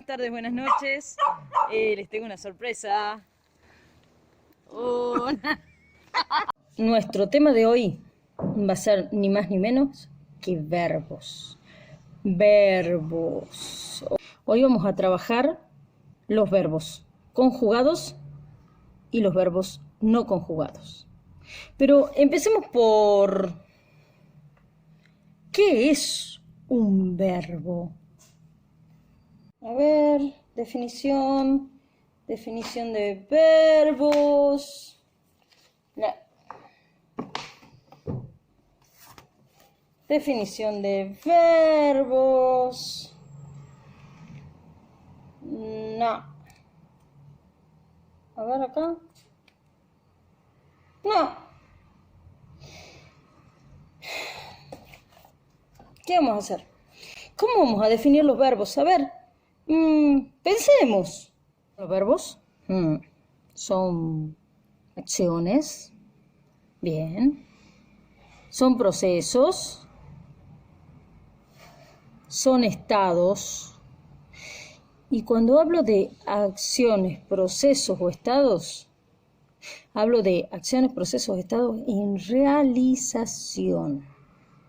buenas tardes, buenas noches. Les tengo una sorpresa. Nuestro tema de hoy va a ser ni más ni menos que verbos. Verbos. Hoy vamos a trabajar los verbos conjugados y los verbos no conjugados. Pero empecemos por... ¿qué es un verbo? A ver, definición de verbos. Definición de verbos. No. A ver acá. No. ¿Qué vamos a hacer? ¿Cómo vamos a definir los verbos? A ver, pensemos. Los verbos son acciones. Bien. Son procesos. Son estados. Y cuando hablo de acciones, procesos o estados, hablo de acciones, procesos, estados en realización.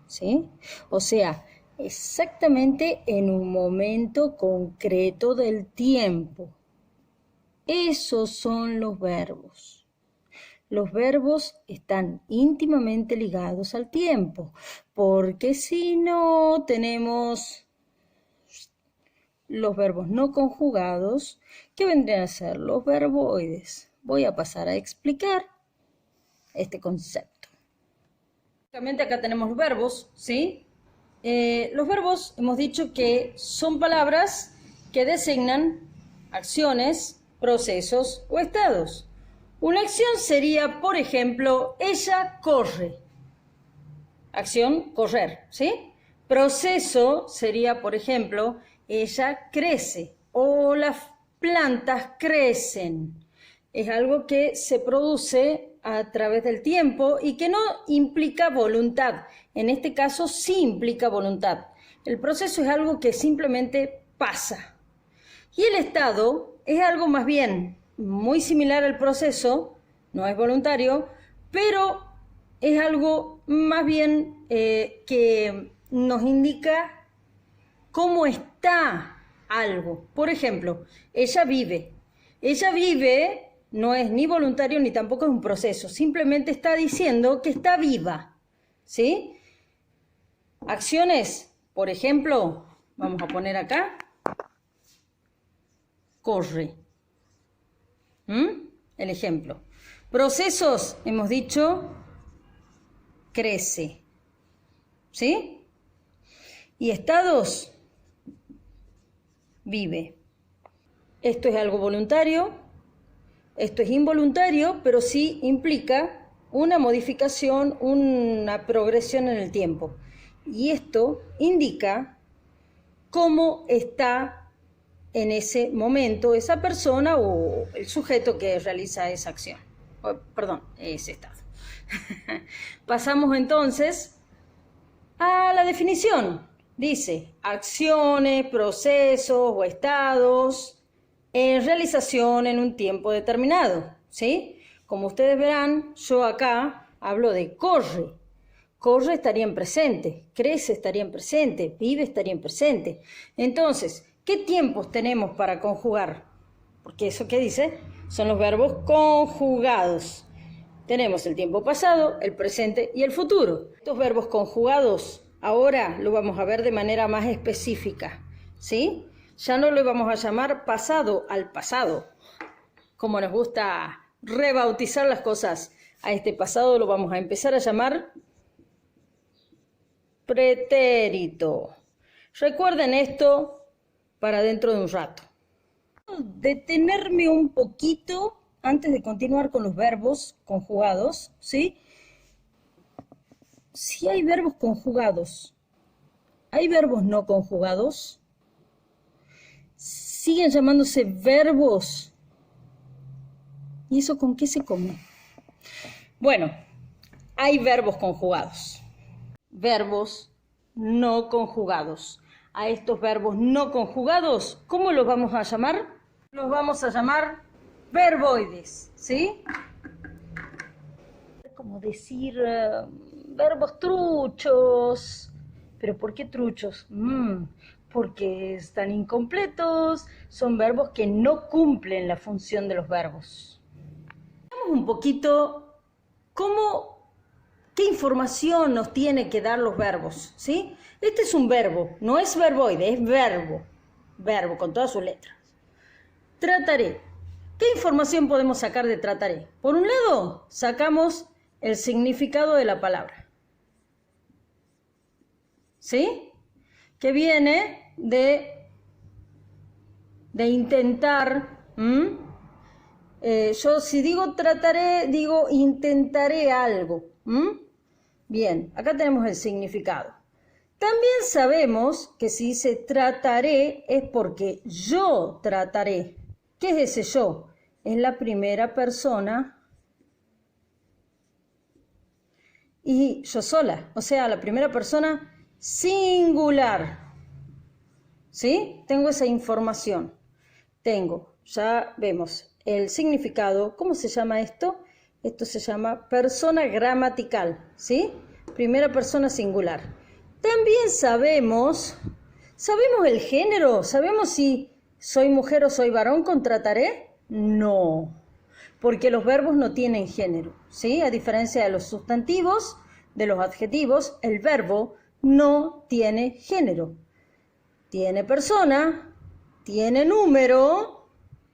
¿Sí? O sea, exactamente en un momento concreto del tiempo. Esos son los verbos. Los verbos están íntimamente ligados al tiempo, porque si no tenemos los verbos no conjugados, ¿qué vendrían a ser? Los verboides. Voy a pasar a explicar este concepto. Acá tenemos los verbos, ¿sí? Los verbos hemos dicho que son palabras que designan acciones, procesos o estados. Una acción sería, por ejemplo, ella corre. Acción, correr, ¿sí? Proceso sería, por ejemplo, ella crece o las plantas crecen. Es algo que se produce a través del tiempo y que no implica voluntad. En este caso sí implica voluntad. El proceso es algo que simplemente pasa. Y el estado es algo más bien muy similar al proceso, no es voluntario, pero es algo más bien que nos indica cómo está algo. Por ejemplo, ella vive. Ella vive no es ni voluntario ni tampoco es un proceso. Simplemente está diciendo que está viva. ¿Sí? Acciones, por ejemplo, vamos a poner acá. Corre. El ejemplo. Procesos, hemos dicho, crece. ¿Sí? Y estados, vive. Esto es algo voluntario. Esto es involuntario, pero sí implica una modificación, una progresión en el tiempo. Y esto indica cómo está en ese momento esa persona o el sujeto que realiza esa acción. Ese estado. Pasamos entonces a la definición. Dice, acciones, procesos o estados en realización en un tiempo determinado, ¿sí? Como ustedes verán, yo acá hablo de corre. Corre estaría en presente, crece estaría en presente, vive estaría en presente. Entonces, ¿qué tiempos tenemos para conjugar? Porque eso que dice son los verbos conjugados. Tenemos el tiempo pasado, el presente y el futuro. Estos verbos conjugados ahora lo vamos a ver de manera más específica, ¿sí? Ya no lo vamos a llamar pasado al pasado, como nos gusta rebautizar las cosas. A este pasado lo vamos a empezar a llamar pretérito. Recuerden esto para dentro de un rato. Detenerme un poquito antes de continuar con los verbos conjugados, ¿sí? Si hay verbos conjugados, ¿hay verbos no conjugados? Siguen llamándose verbos. ¿Y eso con qué se come? Bueno, hay verbos conjugados. Verbos no conjugados. a estos verbos no conjugados, ¿cómo los vamos a llamar? Los vamos a llamar verboides, ¿sí? Es como decir verbos truchos. ¿Pero por qué truchos? Porque están incompletos, son verbos que no cumplen la función de los verbos. Veamos un poquito qué información nos tiene que dar los verbos, ¿sí? Este es un verbo, no es verboide, es verbo. Verbo, con todas sus letras. Trataré. ¿Qué información podemos sacar de trataré? Por un lado, sacamos el significado de la palabra. ¿Sí? Que viene de intentar. Yo si digo trataré, digo intentaré algo. Bien, acá tenemos el significado. También sabemos que si dice trataré es porque yo trataré. ¿Qué es ese yo? Es la primera persona y yo sola, o sea, la primera persona singular. ¿Sí? Tengo esa información. Ya vemos el significado. ¿Cómo se llama esto? Esto se llama persona gramatical, ¿sí? Primera persona singular. También sabemos el género. ¿Sabemos si soy mujer o soy varón con trataré? No, porque los verbos no tienen género, ¿sí? A diferencia de los sustantivos, de los adjetivos, el verbo no tiene género. Tiene persona, tiene número,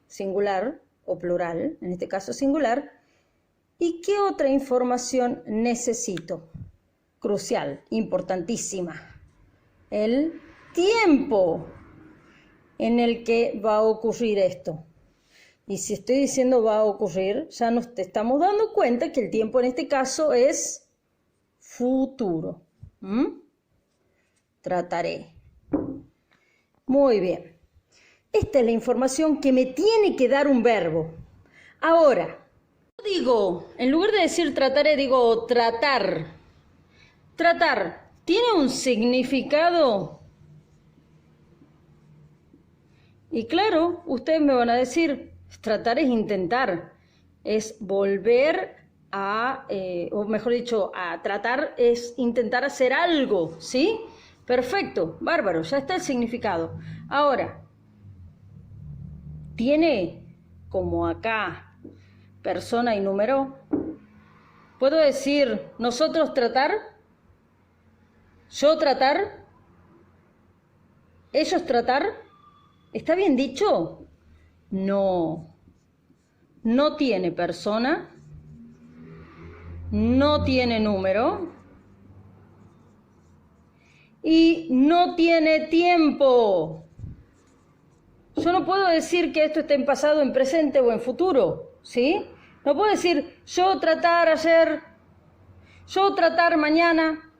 singular o plural, en este caso singular. ¿Y qué otra información necesito? Crucial, importantísima. El tiempo en el que va a ocurrir esto. Y si estoy diciendo va a ocurrir, ya nos estamos dando cuenta que el tiempo en este caso es futuro. Trataré. Muy bien. Esta es la información que me tiene que dar un verbo. Ahora, en lugar de decir trataré, digo tratar. Tratar, ¿tiene un significado? Y claro, ustedes me van a decir, tratar es intentar, es volver a, o mejor dicho, a tratar es intentar hacer algo, ¿sí? Perfecto, bárbaro, ya está el significado. Ahora, ¿tiene como acá persona y número? ¿Puedo decir nosotros tratar? ¿Yo tratar? ¿Ellos tratar? ¿Está bien dicho? No. No tiene persona. No tiene número. Y no tiene tiempo. Yo no puedo decir que esto esté en pasado, en presente o en futuro, ¿sí? No puedo decir yo tratar ayer, yo tratar mañana.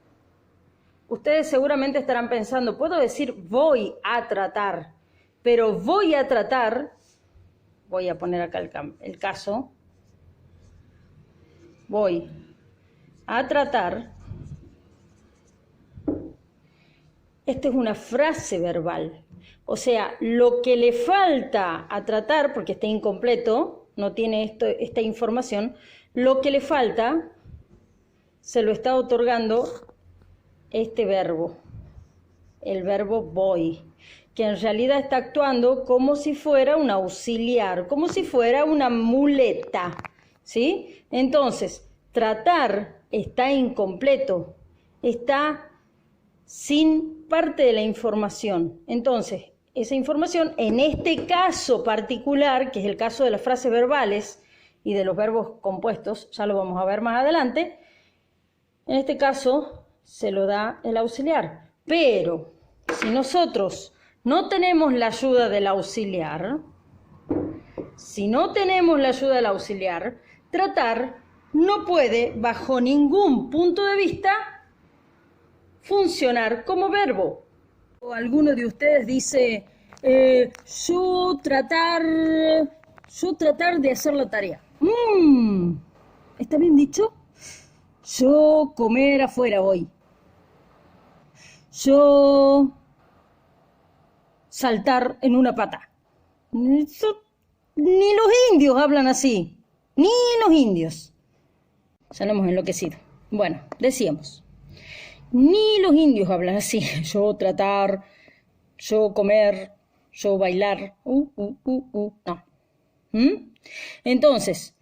Ustedes seguramente estarán pensando, puedo decir voy a tratar, pero voy a tratar, voy a poner acá el caso, voy a tratar. Esta es una frase verbal, o sea, lo que le falta a tratar, porque está incompleto, no tiene esta información, lo que le falta se lo está otorgando este verbo, el verbo voy, que en realidad está actuando como si fuera un auxiliar, como si fuera una muleta, ¿sí? Entonces, tratar está incompleto, está sin parte de la información. Entonces, esa información, en este caso particular, que es el caso de las frases verbales y de los verbos compuestos, ya lo vamos a ver más adelante, en este caso se lo da el auxiliar. Pero, si nosotros no tenemos la ayuda del auxiliar, tratar no puede, bajo ningún punto de vista, funcionar como verbo. O alguno de ustedes dice, yo tratar de hacer la tarea. ¿Está bien dicho? Yo comer afuera hoy. Yo saltar en una pata. Eso, ni los indios hablan así, ni los indios. Ya nos hemos enloquecido. Bueno, decíamos, ni los indios hablan así. Yo tratar, yo comer, yo bailar. No. Entonces,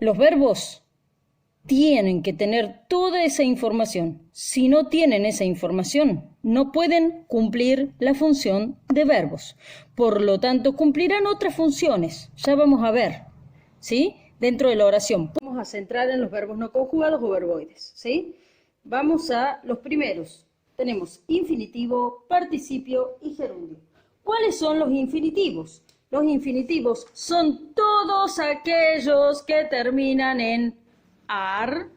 los verbos tienen que tener toda esa información. Si no tienen esa información, no pueden cumplir la función de verbos. Por lo tanto, cumplirán otras funciones. Ya vamos a ver, ¿sí? Dentro de la oración. Vamos a centrar en los verbos no conjugados o verboides, ¿sí? Vamos a los primeros. Tenemos infinitivo, participio y gerundio. ¿Cuáles son los infinitivos? Los infinitivos son todos aquellos que terminan en ar,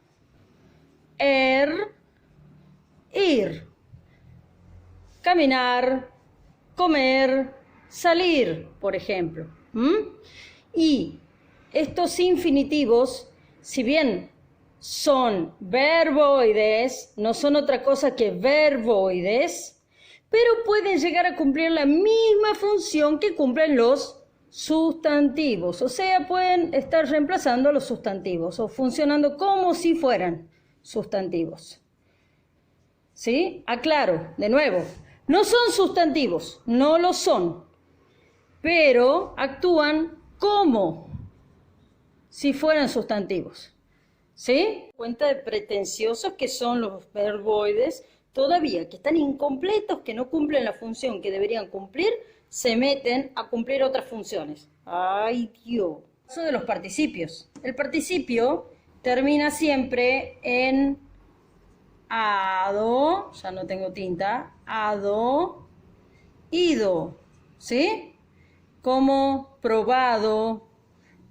ir. Caminar, comer, salir, por ejemplo. Y estos infinitivos, si bien son verboides, no son otra cosa que verboides, pero pueden llegar a cumplir la misma función que cumplen los sustantivos. O sea, pueden estar reemplazando a los sustantivos o funcionando como si fueran sustantivos. ¿Sí? Aclaro, de nuevo, no son sustantivos, no lo son, pero actúan como si fueran sustantivos. ¿Sí? Cuenta de pretenciosos que son los verboides, todavía que están incompletos, que no cumplen la función que deberían cumplir, se meten a cumplir otras funciones. ¡Ay, Dios! Eso de los participios. El participio termina siempre en ado, ya no tengo tinta, ado, ido, ¿sí? Como probado,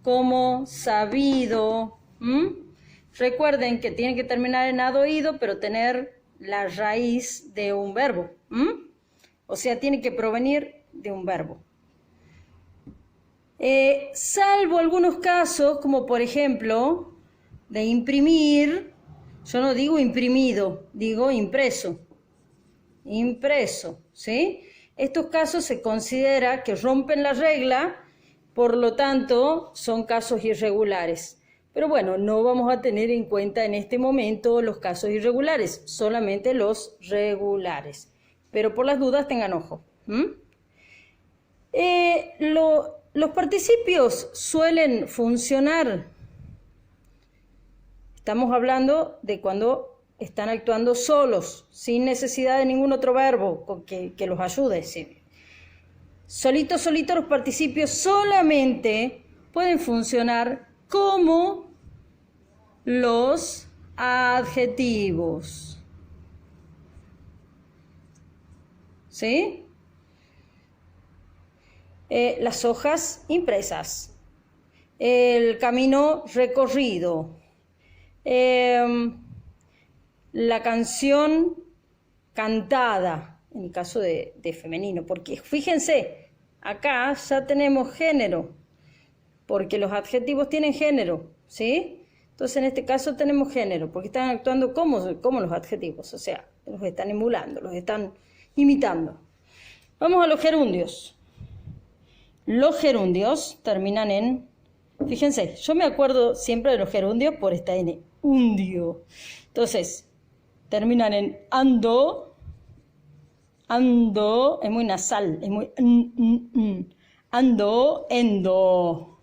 como sabido. Recuerden que tiene que terminar en ado, ido, pero tener la raíz de un verbo. O sea, tiene que provenir de un verbo. Salvo algunos casos, como por ejemplo, de imprimir, yo no digo imprimido, digo impreso. Impreso, ¿sí? Estos casos se considera que rompen la regla, por lo tanto, son casos irregulares. Pero bueno, no vamos a tener en cuenta en este momento los casos irregulares, solamente los regulares. Pero por las dudas tengan ojo. Los participios suelen funcionar. Estamos hablando de cuando están actuando solos, sin necesidad de ningún otro verbo que los ayude. ¿Sí? Solitos los participios solamente pueden funcionar como los adjetivos. ¿Sí? Las hojas impresas, el camino recorrido, la canción cantada, en el caso de femenino, porque fíjense, acá ya tenemos género, porque los adjetivos tienen género, ¿sí? Entonces en este caso tenemos género, porque están actuando como los adjetivos, o sea, los están emulando, los están imitando. Vamos a los gerundios. Los gerundios terminan en, fíjense, yo me acuerdo siempre de los gerundios por esta N, undio. Entonces, terminan en ando, es muy nasal, es muy ando, endo,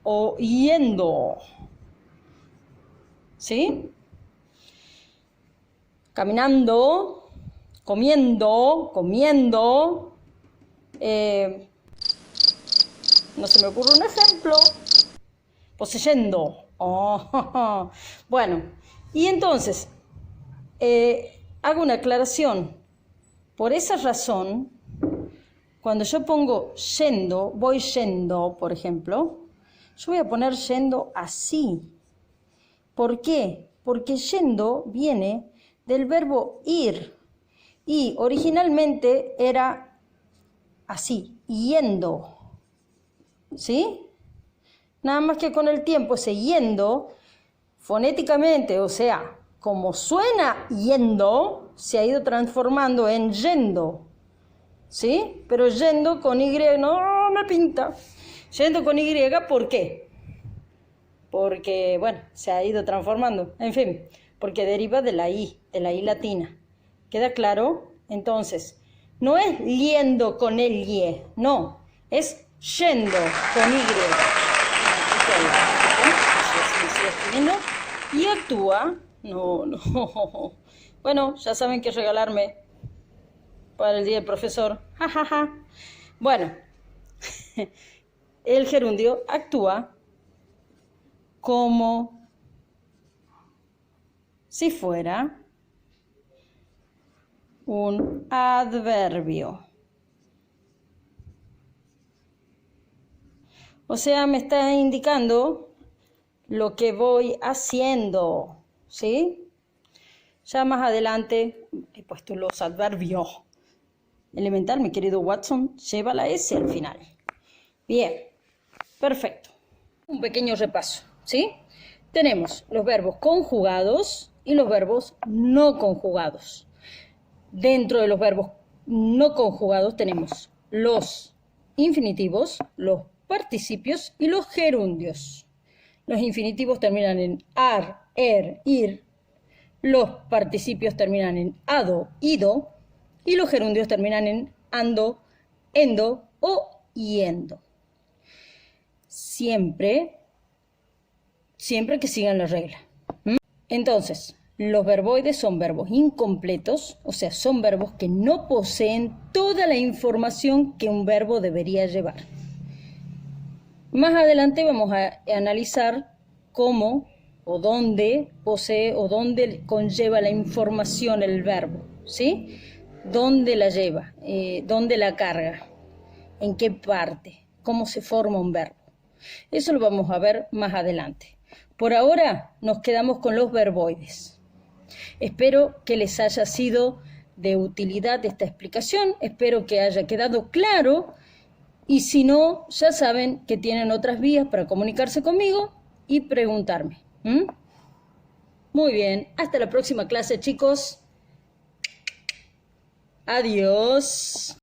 o yendo. ¿Sí? Caminando, comiendo, no se me ocurre un ejemplo. Poseyendo. Oh, bueno, y entonces, hago una aclaración. Por esa razón, cuando yo pongo yendo, voy yendo, por ejemplo, yo voy a poner yendo así. ¿Por qué? Porque yendo viene del verbo ir y originalmente era así, yendo. ¿Sí? Nada más que con el tiempo ese yendo, fonéticamente, o sea, como suena yendo, se ha ido transformando en yendo. ¿sí? Pero yendo con Y, no me pinta. Yendo con Y, ¿por qué? Porque, bueno, se ha ido transformando. En fin, porque deriva de la I latina. ¿Queda claro? Entonces, no es yendo con el Y, no, es yendo con Y. Y actúa, no. Bueno, ya saben qué regalarme para el día del profesor. Ja, ja, ja. Bueno, el gerundio actúa como si fuera un adverbio. O sea, me está indicando lo que voy haciendo, ¿sí? Ya más adelante he puesto los adverbios. Elemental, mi querido Watson, lleva la S al final. Bien, perfecto. Un pequeño repaso, ¿sí? Tenemos los verbos conjugados y los verbos no conjugados. Dentro de los verbos no conjugados tenemos los infinitivos, los participios y los gerundios. Los infinitivos terminan en ar, er, ir. Los participios terminan en ado, ido. Y los gerundios terminan en ando, endo o yendo. Siempre que sigan la regla. Entonces, los verboides son verbos incompletos, o sea, son verbos que no poseen toda la información que un verbo debería llevar. Más adelante vamos a analizar cómo o dónde posee o dónde conlleva la información el verbo, ¿sí? ¿Dónde la lleva? ¿Dónde la carga? ¿En qué parte? ¿Cómo se forma un verbo? Eso lo vamos a ver más adelante. Por ahora nos quedamos con los verboides. Espero que les haya sido de utilidad esta explicación, espero que haya quedado claro y si no, ya saben que tienen otras vías para comunicarse conmigo y preguntarme. Muy bien, hasta la próxima clase, chicos. Adiós.